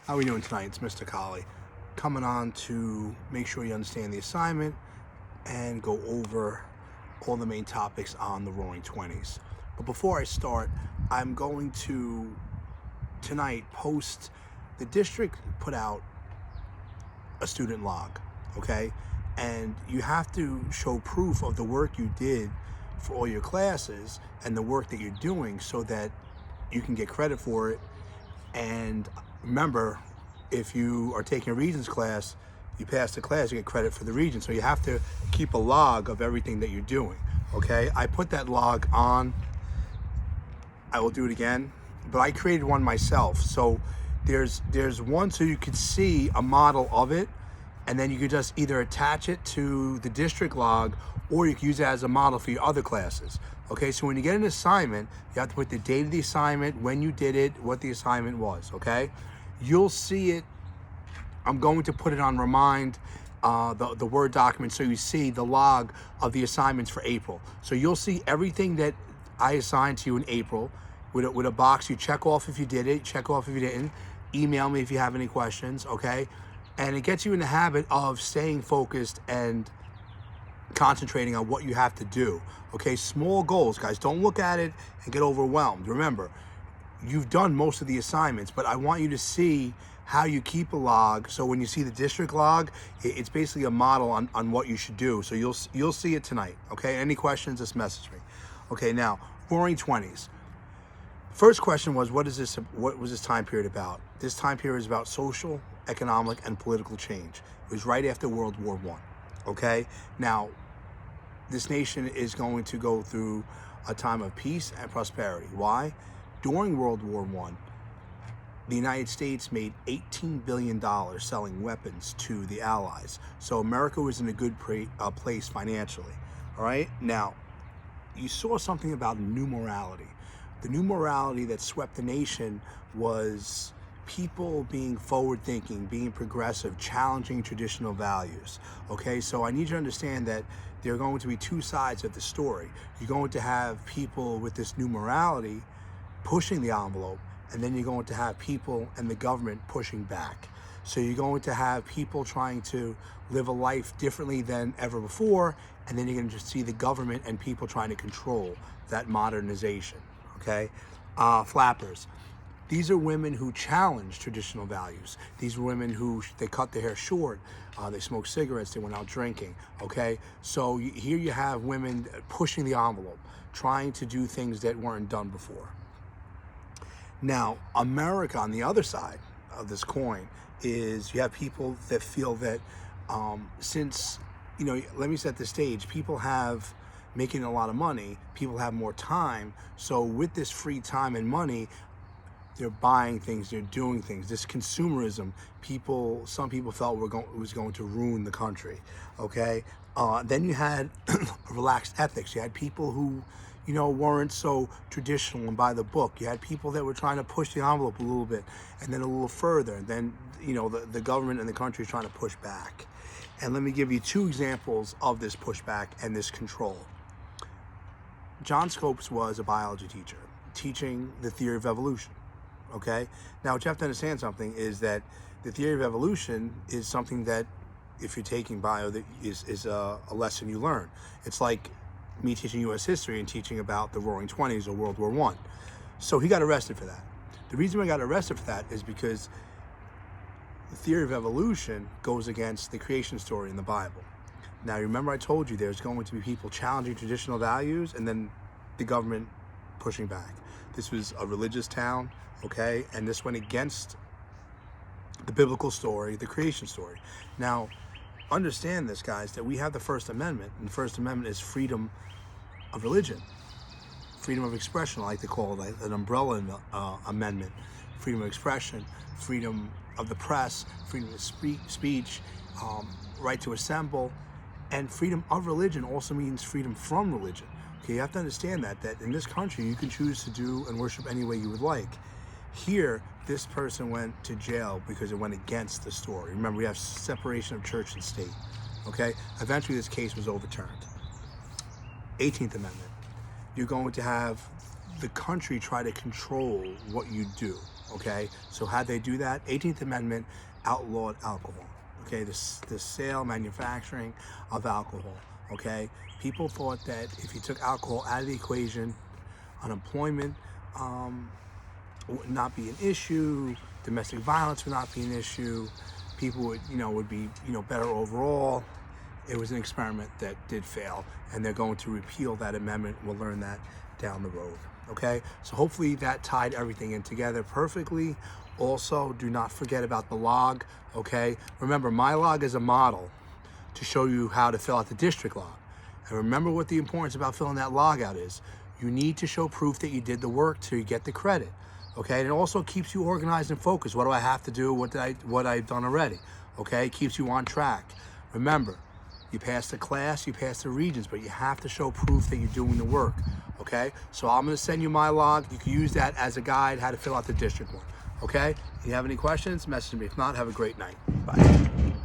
How are we doing tonight? It's Mr. Colley coming on to make sure you understand the assignment and go over all the main topics on the Roaring 20s. But before I start, I'm going to tonight post, the district put out a student log, okay? And you have to show proof of the work you did for all your classes and the work that you're doing so that you can get credit for it. And remember, if you are taking a Regents class, you pass the class, you get credit for the Regents. So you have to keep a log of everything that you're doing, okay? I put that log on. I will do it again, but I created one myself. So there's one so you could see a model of it, and then you could just either attach it to the district log or you can use it as a model for your other classes. Okay, so when you get an assignment, you have to put the date of the assignment, when you did it, what the assignment was, okay? You'll see it. I'm going to put it on Remind, the Word document, so you see the log of the assignments for April. So you'll see everything that I assigned to you in April with a box. You check off if you did it, check off if you didn't. Email me if you have any questions, okay? And it gets you in the habit of staying focused and concentrating on what you have to do, okay? Small goals, guys. Don't look at it and get overwhelmed. Remember, you've done most of the assignments, but I want you to see how you keep a log. So when you see the district log, it's basically a model on what you should do. So you'll see it tonight, okay? Any questions, just message me. Okay, now, Roaring 20s. First question was, what was this time period about? This time period is about social, economic, and political change. It was right after World War I, okay? Now, this nation is going to go through a time of peace and prosperity. Why? During World War I, the United States made $18 billion selling weapons to the Allies. So America was in a good place financially, all right? Now, you saw something about new morality. The new morality that swept the nation was people being forward-thinking, being progressive, challenging traditional values, okay? So I need you to understand that there are going to be two sides of the story. You're going to have people with this new morality pushing the envelope, and then you're going to have people and the government pushing back. So you're going to have people trying to live a life differently than ever before, and then you're going to just see the government and people trying to control that modernization, okay? Flappers. These are women who challenge traditional values. These are women who, they cut their hair short, they smoked cigarettes, they went out drinking, okay? So here you have women pushing the envelope, trying to do things that weren't done before. Now, America, on the other side of this coin, is you have people that feel that since, let me set the stage, people have making a lot of money, people have more time, so with this free time and money, they're buying things, they're doing things. This consumerism, some people felt was going to ruin the country, okay? Then you had relaxed ethics. You had people who, weren't so traditional and by the book. You had people that were trying to push the envelope a little bit and then a little further. And then, the government and the country is trying to push back. And let me give you two examples of this pushback and this control. John Scopes was a biology teacher teaching the theory of evolution. Okay. Now, what you have to understand something is that the theory of evolution is something that, if you're taking bio, that is a lesson you learn. It's like me teaching U.S. history and teaching about the Roaring 20s or World War I. So he got arrested for that. The reason I got arrested for that is because the theory of evolution goes against the creation story in the Bible. Now, remember I told you there's going to be people challenging traditional values and then the government pushing back. This was a religious town, okay? And this went against the biblical story, the creation story. Now, understand this, guys, that we have the First Amendment, and the First Amendment is freedom of religion, freedom of expression, I like to call it an umbrella amendment, freedom of expression, freedom of the press, freedom of speech, right to assemble, and freedom of religion also means freedom from religion. Okay, you have to understand that in this country, you can choose to do and worship any way you would like. Here, this person went to jail because it went against the story. Remember, we have separation of church and state, okay? Eventually, this case was overturned. 18th Amendment. You're going to have the country try to control what you do, okay? So how'd they do that? 18th Amendment outlawed alcohol, okay? The sale, manufacturing of alcohol, okay? People thought that if you took alcohol out of the equation, unemployment would not be an issue, domestic violence would not be an issue, people would be, better overall. It was an experiment that did fail, and they're going to repeal that amendment. We'll learn that down the road, okay? So hopefully that tied everything in together perfectly. Also, do not forget about the log, okay? Remember, my log is a model to show you how to fill out the district log. And remember what the importance about filling that log out is. You need to show proof that you did the work to get the credit, okay? And it also keeps you organized and focused. What do I have to do? What I've done already, okay? It keeps you on track. Remember, you pass the class, you pass the Regents, but you have to show proof that you're doing the work, okay? So I'm gonna send you my log. You can use that as a guide, how to fill out the district one, okay? If you have any questions, message me. If not, have a great night. Bye.